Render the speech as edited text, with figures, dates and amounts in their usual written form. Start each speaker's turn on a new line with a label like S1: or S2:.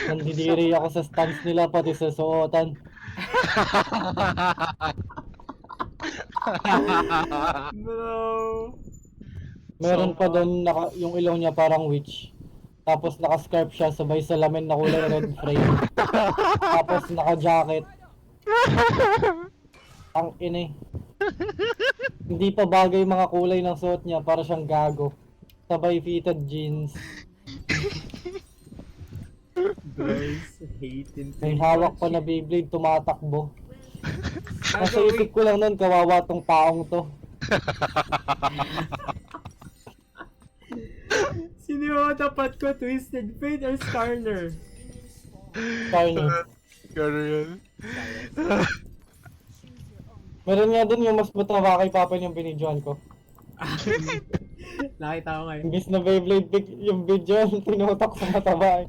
S1: Nandidiri ako sa stance nila pati sa suotan.
S2: Bro.
S1: Meron pa doon yung ilong niya parang witch. Tapos naka-scarf siya sabay salamin na kulay red frame. Tapos naka-jacket. Ang ine. Hindi pa bagay mga kulay ng suot niya para siyang gago. Sabay fitted jeans.
S2: Guys, hate in
S1: May hawak pa na Beyblade tumatakbo. Nasa isip ko lang nun, kawawa tong taong to.
S2: Sino yung tapat ko? Twisted Fate or Skarner?
S1: Carney.
S3: Gano'n yun.
S1: Meron nga dun yung mas mataba kay Papa yung binidyoan ko.
S2: Nakita ko ngayon.
S1: Imbis na Beyblade pic yung video, tinutok sa mataba eh.